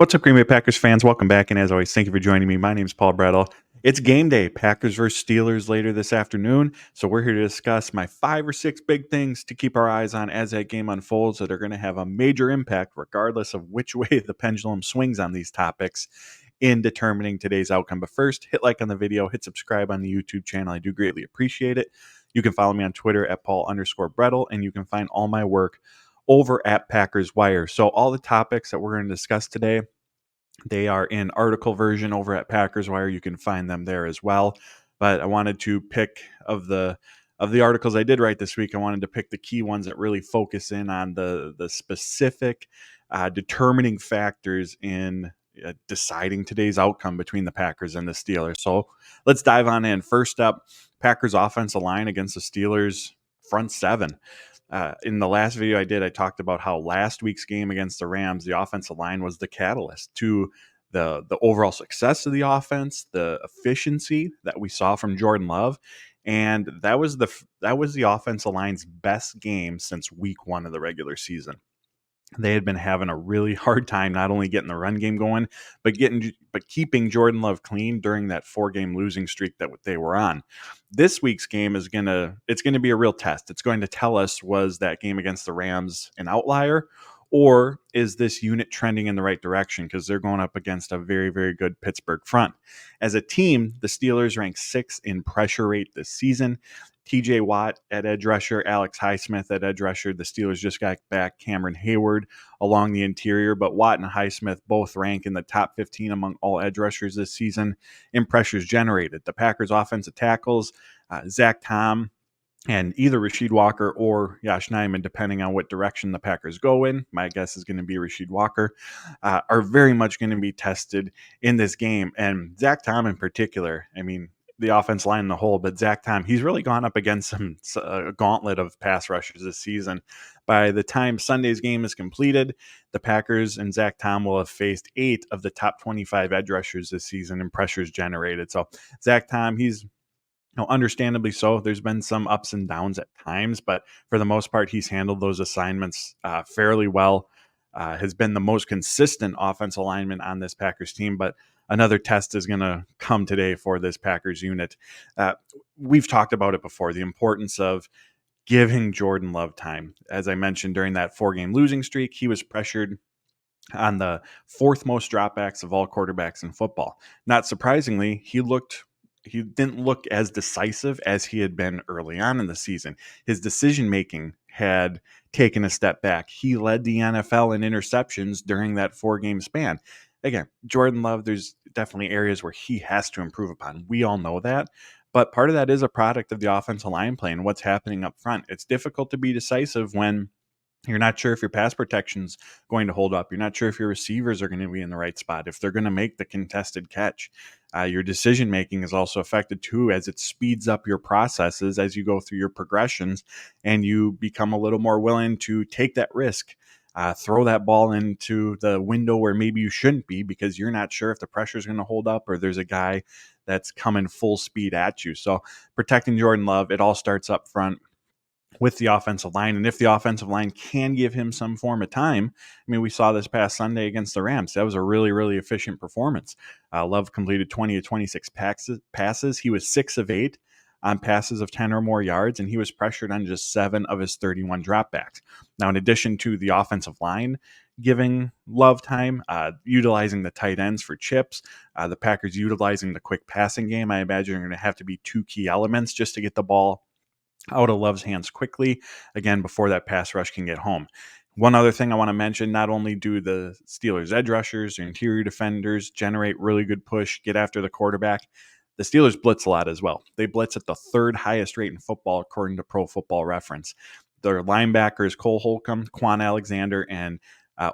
What's up, Green Bay Packers fans? Welcome back, and as always, thank you for joining me. My name is Paul Brettel. It's game day, Packers versus Steelers later this afternoon. So we're here to discuss my 5 or 6 big things to keep our eyes on as that game unfolds that are going to have a major impact, regardless of which way the pendulum swings on these topics, in determining today's outcome. But first, hit like on the video, hit subscribe on the YouTube channel. I do greatly appreciate it. You can follow me on Twitter at Paul_Brettel, and you can find all my work over at Packers Wire. So all the topics that we're going to discuss today, they are in article version over at Packers Wire. You can find them there as well. But I wanted to pick of the articles I did write this week. I wanted to pick the key ones that really focus in on the specific determining factors in deciding today's outcome between the Packers and the Steelers. So let's dive on in. First up, Packers offensive line against the Steelers front seven. In the last video I did, I talked about how last week's game against the Rams, the offensive line was the catalyst to the overall success of the offense, the efficiency that we saw from Jordan Love, and that was the offensive line's best game since week 1 of the regular season. They had been having a really hard time not only getting the run game going, but keeping Jordan Love clean during that 4-game losing streak that they were on. This week's game is gonna be a real test. It's going to tell us, was that game against the Rams an outlier, or is this unit trending in the right direction? Because they're going up against a very, very good Pittsburgh front. As a team, the Steelers rank 6th in pressure rate this season. TJ Watt at edge rusher, Alex Highsmith at edge rusher. The Steelers just got back Cameron Hayward along the interior, but Watt and Highsmith both rank in the top 15 among all edge rushers this season in pressures generated. The Packers offensive tackles, Zach Tom and either Rasheed Walker or Josh Nijman, depending on what direction the Packers go in, my guess is going to be Rasheed Walker, are very much going to be tested in this game. And Zach Tom in particular, I mean, the offense line in the whole, but Zach Tom, he's really gone up against a gauntlet of pass rushers this season. By the time Sunday's game is completed, the Packers and Zach Tom will have faced 8 of the top 25 edge rushers this season in pressures generated. So Zach Tom, he's understandably so. There's been some ups and downs at times, but for the most part, he's handled those assignments fairly well. Has been the most consistent offensive lineman on this Packers team, but another test is going to come today for this Packers unit. We've talked about it before, the importance of giving Jordan Love time. As I mentioned, during that 4-game losing streak, he was pressured on the 4th most dropbacks of all quarterbacks in football. Not surprisingly, he didn't look as decisive as he had been early on in the season. His decision making had taken a step back. He led the NFL in interceptions during that 4-game span. Again, Jordan Love, there's definitely areas where he has to improve upon. We all know that. But part of that is a product of the offensive line play and what's happening up front. It's difficult to be decisive when you're not sure if your pass protection's going to hold up. You're not sure if your receivers are going to be in the right spot, if they're going to make the contested catch. Your decision making is also affected too, as it speeds up your processes as you go through your progressions, and you become a little more willing to take that risk, throw that ball into the window where maybe you shouldn't be, because you're not sure if the pressure is going to hold up or there's a guy that's coming full speed at you. So protecting Jordan Love, it all starts up front with the offensive line. And if the offensive line can give him some form of time, I mean, we saw this past Sunday against the Rams. That was a really, really efficient performance. Love completed 20 of 26 passes. He was 6 of 8 on passes of 10 or more yards, and he was pressured on just 7 of his 31 dropbacks. Now, in addition to the offensive line giving Love time, utilizing the tight ends for chips, the Packers utilizing the quick passing game, I imagine are going to have to be 2 key elements just to get the ball out of Love's hands quickly, again, before that pass rush can get home. One other thing I want to mention, not only do the Steelers edge rushers or interior defenders generate really good push, get after the quarterback, the Steelers blitz a lot as well. They blitz at the 3rd highest rate in football, according to Pro Football Reference. Their linebackers, Cole Holcomb, Quan Alexander, and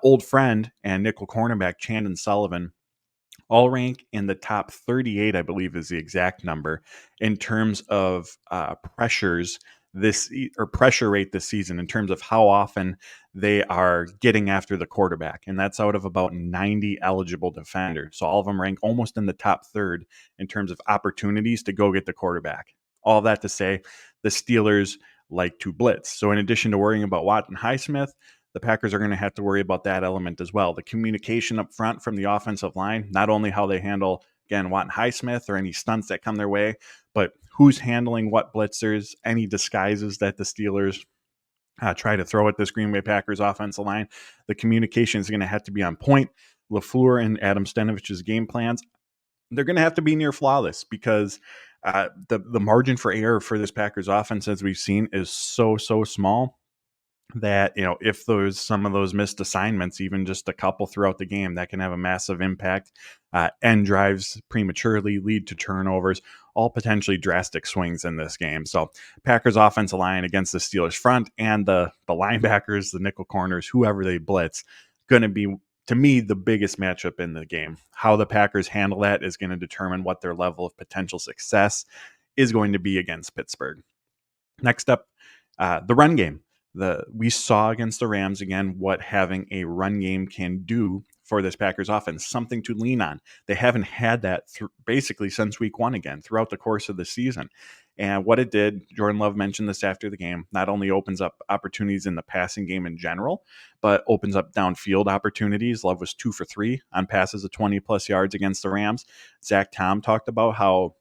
old friend and nickel cornerback Chandon Sullivan all rank in the top 38, I believe is the exact number, in terms of pressures or pressure rate this season, in terms of how often they are getting after the quarterback. And that's out of about 90 eligible defenders. So all of them rank almost in the top 3rd in terms of opportunities to go get the quarterback. All that to say, the Steelers like to blitz. So in addition to worrying about Watt and Highsmith, the Packers are going to have to worry about that element as well. The communication up front from the offensive line, not only how they handle, again, Watt and Highsmith or any stunts that come their way, but who's handling what blitzers, any disguises that the Steelers try to throw at this Green Bay Packers offensive line. The communication is going to have to be on point. LaFleur and Adam Stenovich's game plans, they're going to have to be near flawless because the margin for error for this Packers offense, as we've seen, is so small that, if there's some of those missed assignments, even just a couple throughout the game, that can have a massive impact. End drives prematurely, lead to turnovers, all potentially drastic swings in this game. So Packers offensive line against the Steelers front and the linebackers, the nickel corners, whoever they blitz, going to be, to me, the biggest matchup in the game. How the Packers handle that is going to determine what their level of potential success is going to be against Pittsburgh. Next up, the run game. We saw against the Rams again what having a run game can do for this Packers offense, something to lean on. They haven't had that basically since week 1 again throughout the course of the season. And what it did, Jordan Love mentioned this after the game, not only opens up opportunities in the passing game in general, but opens up downfield opportunities. Love was 2 for 3 on passes of 20 plus yards against the Rams. Zach Tom talked about how,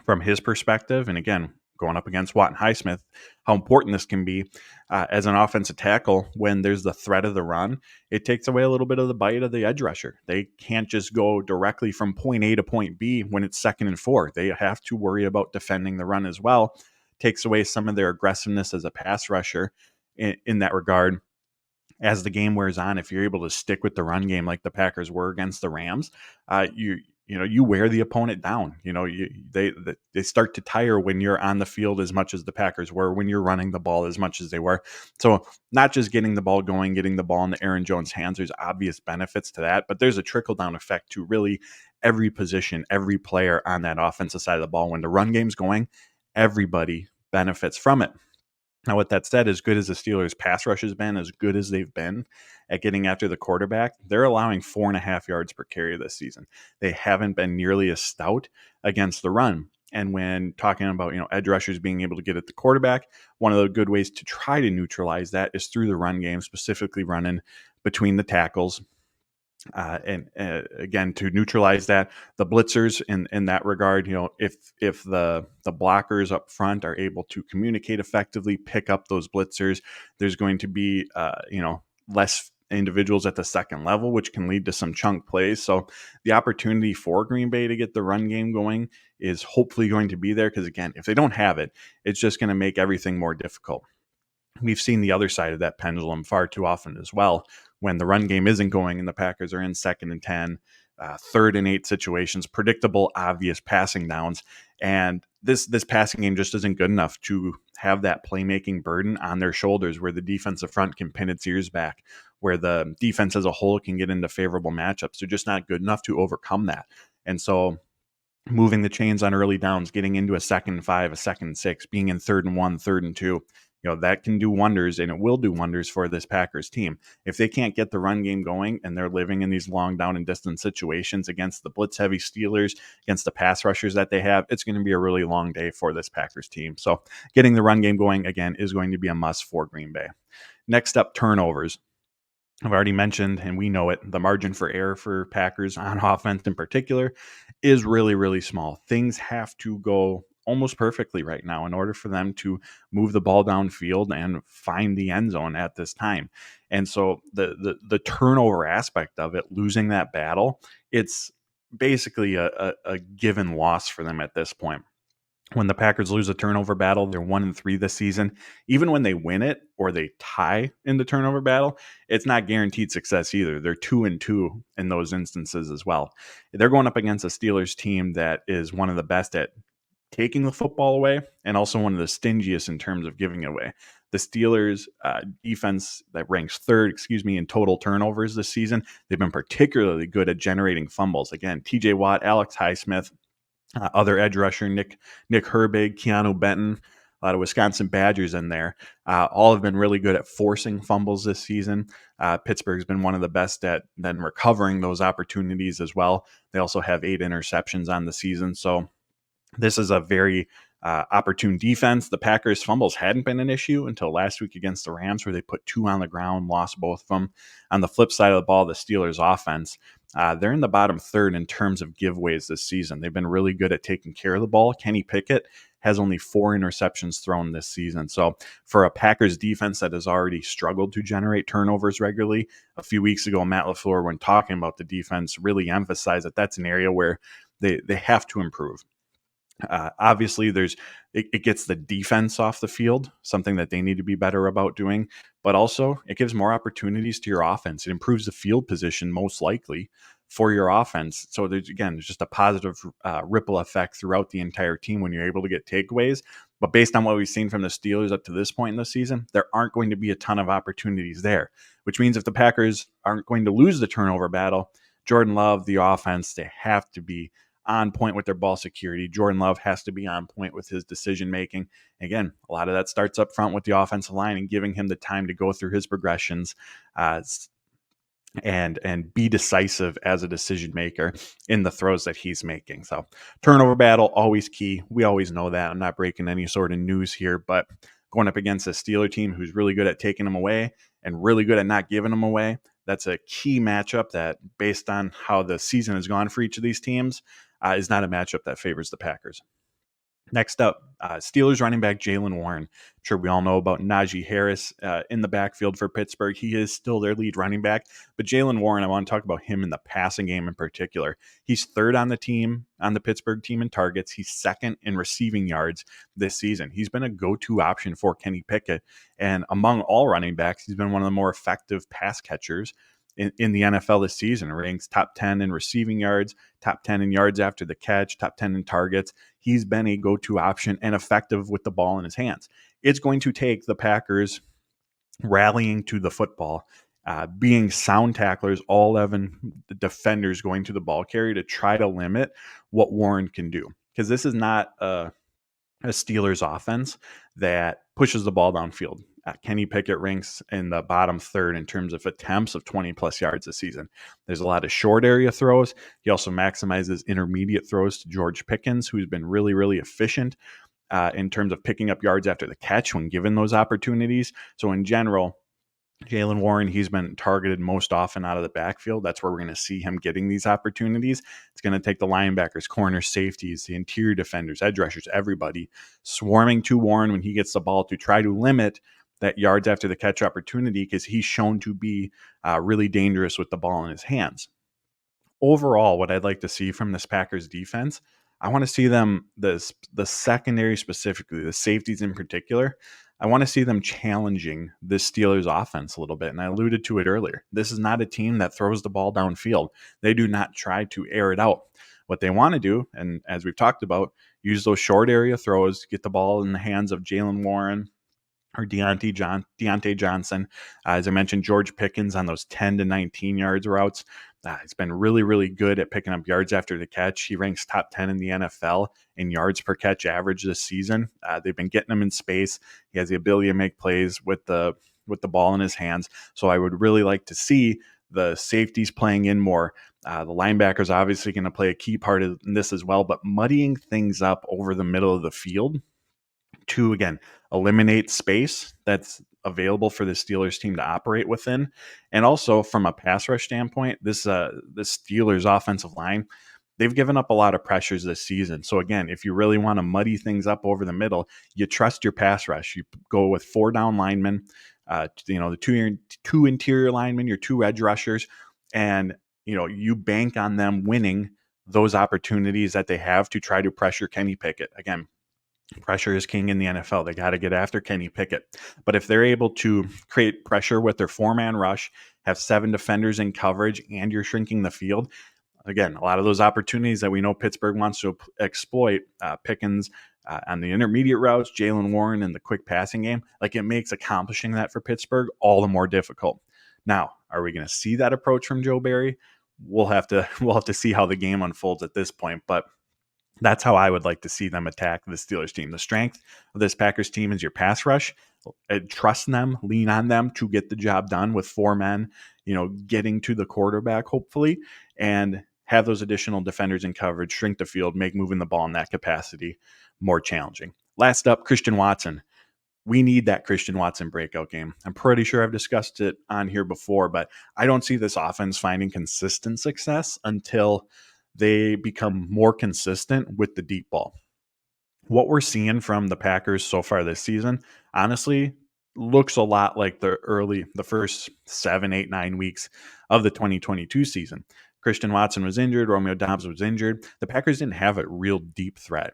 from his perspective, and again, going up against Watt and Highsmith, how important this can be as an offensive tackle when there's the threat of the run. It takes away a little bit of the bite of the edge rusher. They can't just go directly from point A to point B when it's 2nd and 4. They have to worry about defending the run as well. Takes away some of their aggressiveness as a pass rusher in that regard. As the game wears on, if you're able to stick with the run game like the Packers were against the Rams, you wear the opponent down. They start to tire when you're on the field as much as the Packers were, when you're running the ball as much as they were. So not just getting the ball going, getting the ball in the Aaron Jones' hands, there's obvious benefits to that, but there's a trickle-down effect to really every position, every player on that offensive side of the ball. When the run game's going, everybody benefits from it. Now, with that said, as good as the Steelers' pass rush has been, as good as they've been at getting after the quarterback, they're allowing 4.5 yards per carry this season. They haven't been nearly as stout against the run. And when talking about, edge rushers being able to get at the quarterback, one of the good ways to try to neutralize that is through the run game, specifically running between the tackles. And again, to neutralize that, the blitzers in that regard, if the blockers up front are able to communicate effectively, pick up those blitzers, there's going to be less individuals at the second level, which can lead to some chunk plays. So the opportunity for Green Bay to get the run game going is hopefully going to be there, because again, if they don't have it, it's just going to make everything more difficult. We've seen the other side of that pendulum far too often as well, when the run game isn't going and the Packers are in 2nd and 10, 3rd and 8 situations, predictable, obvious passing downs. And this passing game just isn't good enough to have that playmaking burden on their shoulders, where the defensive front can pin its ears back, where the defense as a whole can get into favorable matchups. They're just not good enough to overcome that. And so moving the chains on early downs, getting into a 2nd and 5, a 2nd and 6, being in 3rd and 1, 3rd and 2, that can do wonders, and it will do wonders for this Packers team. If they can't get the run game going and they're living in these long down and distance situations against the blitz heavy Steelers, against the pass rushers that they have, it's going to be a really long day for this Packers team. So getting the run game going again is going to be a must for Green Bay. Next up, turnovers. I've already mentioned, and we know it, the margin for error for Packers on offense in particular is really, really small. Things have to go almost perfectly right now in order for them to move the ball downfield and find the end zone at this time. And so the turnover aspect of it, losing that battle, it's basically a given loss for them at this point. When the Packers lose a turnover battle, they're 1-3 this season. Even when they win it or they tie in the turnover battle, it's not guaranteed success either. They're 2-2 in those instances as well. They're going up against a Steelers team that is one of the best at taking the football away and also one of the stingiest in terms of giving it away. The Steelers defense that ranks 3rd, in total turnovers this season. They've been particularly good at generating fumbles. Again, TJ Watt, Alex Highsmith, other edge rusher, Nick Herbig, Keanu Benton, a lot of Wisconsin Badgers in there. All have been really good at forcing fumbles this season. Pittsburgh's been one of the best at then recovering those opportunities as well. They also have 8 interceptions on the season. So this is a very opportune defense. The Packers' fumbles hadn't been an issue until last week against the Rams, where they put 2 on the ground, lost both of them. On the flip side of the ball, the Steelers' offense, they're in the bottom third in terms of giveaways this season. They've been really good at taking care of the ball. Kenny Pickett has only 4 interceptions thrown this season. So for a Packers defense that has already struggled to generate turnovers regularly, a few weeks ago, Matt LaFleur, when talking about the defense, really emphasized that that's an area where they have to improve. Obviously, it gets the defense off the field, something that they need to be better about doing, but also it gives more opportunities to your offense. It improves the field position most likely for your offense. So there's just a positive ripple effect throughout the entire team when you're able to get takeaways. But based on what we've seen from the Steelers up to this point in the season, there aren't going to be a ton of opportunities there, which means if the Packers aren't going to lose the turnover battle, Jordan Love, the offense, they have to be on point with their ball security. Jordan Love has to be on point with his decision making. Again, a lot of that starts up front with the offensive line and giving him the time to go through his progressions and be decisive as a decision maker in the throws that he's making. So turnover battle, always key. We always know that. I'm not breaking any sort of news here, but going up against a Steeler team who's really good at taking them away and really good at not giving them away, that's a key matchup that, based on how the season has gone for each of these teams, is not a matchup that favors the Packers. Next up, Steelers running back Jaylen Warren. I'm sure we all know about Najee Harris in the backfield for Pittsburgh. He is still their lead running back. But Jaylen Warren, I want to talk about him in the passing game in particular. He's third on the team, on the Pittsburgh team in targets. He's second in receiving yards this season. He's been a go-to option for Kenny Pickett. And among all running backs, he's been one of the more effective pass catchers in the NFL this season. Ranks top 10 in receiving yards, top 10 in yards after the catch, top 10 in targets. He's been a go-to option and effective with the ball in his hands. It's going to take the Packers rallying to the football, being sound tacklers, all 11 defenders going to the ball carrier to try to limit what Warren can do. Because this is not a Steelers offense that pushes the ball downfield. Kenny Pickett ranks in the bottom third in terms of attempts of 20 plus yards this season. There's a lot of short area throws. He also maximizes intermediate throws to George Pickens, who's been really, really efficient in terms of picking up yards after the catch when given those opportunities. So in general, Jaylen Warren, he's been targeted most often out of the backfield. That's where we're going to see him getting these opportunities. It's going to take the linebackers, corners, safeties, the interior defenders, edge rushers, everybody swarming to Warren when he gets the ball to try to limit that yards after the catch opportunity, because he's shown to be really dangerous with the ball in his hands. Overall, what I'd like to see from this Packers defense, I want to see them, the secondary specifically, the safeties in particular, I want to see them challenging this Steelers offense a little bit. And I alluded to it earlier. This is not a team that throws the ball downfield. They do not try to air it out. What they want to do, and as we've talked about, use those short area throws, get the ball in the hands of Jaylen Warren or Deontay Johnson. As I mentioned, George Pickens on those 10 to 19 yards routes. He's been really, really good at picking up yards after the catch. He ranks top 10 in the NFL in yards per catch average this season. They've been getting him in space. He has the ability to make plays with the ball in his hands. So I would really like to see the safeties playing in more. The linebackers obviously going to play a key part in this as well, but muddying things up over the middle of the field to, again, eliminate space that's available for the Steelers team to operate within. And also from a pass rush standpoint, this Steelers offensive line, they've given up a lot of pressures this season. So again, if you really want to muddy things up over the middle, you trust your pass rush. You go with 4 down linemen, the two interior linemen, your 2 edge rushers, and you bank on them winning those opportunities that they have to try to pressure Kenny Pickett. Again, pressure is king in the NFL. They got to get after Kenny Pickett. But if they're able to create pressure with their 4-man rush, have 7 defenders in coverage, and you're shrinking the field, again, a lot of those opportunities that we know Pittsburgh wants to exploit, Pickens on the intermediate routes, Jaylen Warren in the quick passing game, like it makes accomplishing that for Pittsburgh all the more difficult. Now, are we going to see that approach from Joe Barry? We'll have to see how the game unfolds at this point, but that's how I would like to see them attack the Steelers team. The strength of this Packers team is your pass rush. Trust them, lean on them to get the job done with 4 men, getting to the quarterback, hopefully, and have those additional defenders in coverage, shrink the field, make moving the ball in that capacity more challenging. Last up, Christian Watson. We need that Christian Watson breakout game. I'm pretty sure I've discussed it on here before, but I don't see this offense finding consistent success until they become more consistent with the deep ball. What we're seeing from the Packers so far this season, honestly, looks a lot like the first 7, 8, 9 weeks of the 2022 season. Christian Watson was injured. Romeo Doubs was injured. The Packers didn't have a real deep threat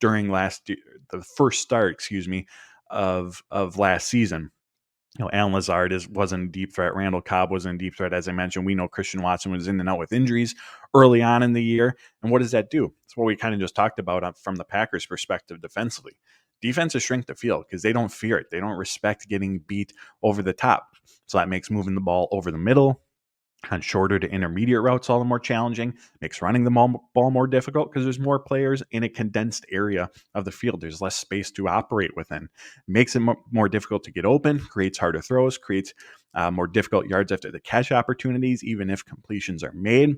during last year, the first start, of last season. Alan Lazard wasn't a deep threat. Randall Cobb wasn't a deep threat. As I mentioned, we know Christian Watson was in and out with injuries early on in the year. And what does that do? It's what we kind of just talked about from the Packers' perspective defensively. Defenses shrink the field because they don't fear it. They don't respect getting beat over the top. So that makes moving the ball over the middle on shorter to intermediate routes all the more challenging, makes running the ball more difficult because there's more players in a condensed area of the field. There's less space to operate within. Makes it more difficult to get open, creates harder throws, creates more difficult yards after the catch opportunities, even if completions are made.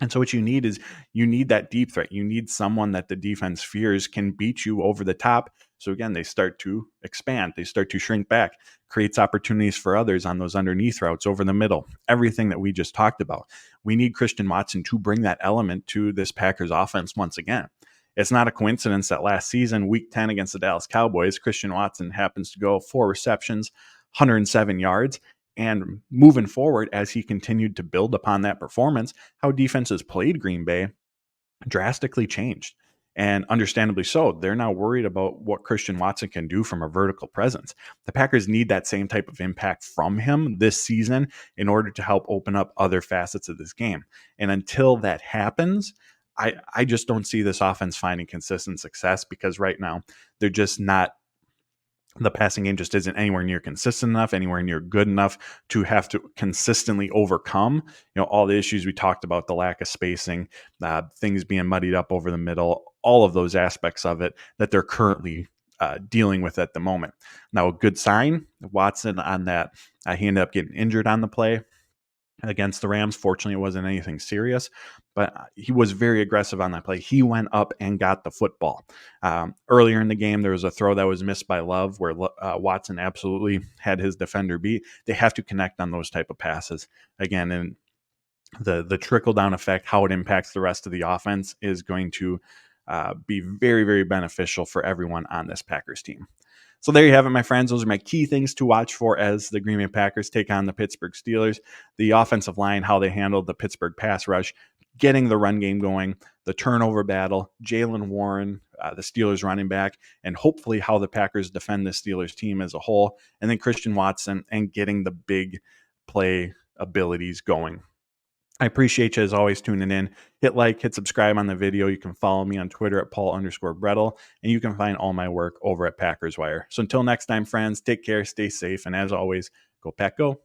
And so what you need is that deep threat. You need someone that the defense fears can beat you over the top. So again, they start to expand. They start to shrink back, creates opportunities for others on those underneath routes over the middle. Everything that we just talked about. We need Christian Watson to bring that element to this Packers offense once again. It's not a coincidence that last season, week 10 against the Dallas Cowboys, Christian Watson happens to go 4 receptions, 107 yards. And moving forward, as he continued to build upon that performance, how defenses played Green Bay drastically changed. And understandably so, they're now worried about what Christian Watson can do from a vertical presence. The Packers need that same type of impact from him this season in order to help open up other facets of this game. And until that happens, I just don't see this offense finding consistent success because right now they're just not. The passing game just isn't anywhere near consistent enough, anywhere near good enough to have to consistently overcome, all the issues we talked about, the lack of spacing, things being muddied up over the middle, all of those aspects of it that they're currently dealing with at the moment. Now, a good sign, Watson on that, he ended up getting injured on the play against the Rams. Fortunately, it wasn't anything serious, but he was very aggressive on that play. He went up and got the football. Earlier in the game, there was a throw that was missed by Love where Watson absolutely had his defender beat. They have to connect on those type of passes. Again, and the trickle-down effect, how it impacts the rest of the offense is going to be very, very beneficial for everyone on this Packers team. So there you have it, my friends. Those are my key things to watch for as the Green Bay Packers take on the Pittsburgh Steelers. The offensive line, how they handled the Pittsburgh pass rush, getting the run game going, the turnover battle, Jaylen Warren, the Steelers running back, and hopefully how the Packers defend the Steelers team as a whole, and then Christian Watson and getting the big play abilities going. I appreciate you as always tuning in. Hit like, hit subscribe on the video. You can follow me on Twitter at Paul_Brettel, and you can find all my work over at Packers Wire. So until next time, friends, take care, stay safe, and as always, go Pack Go.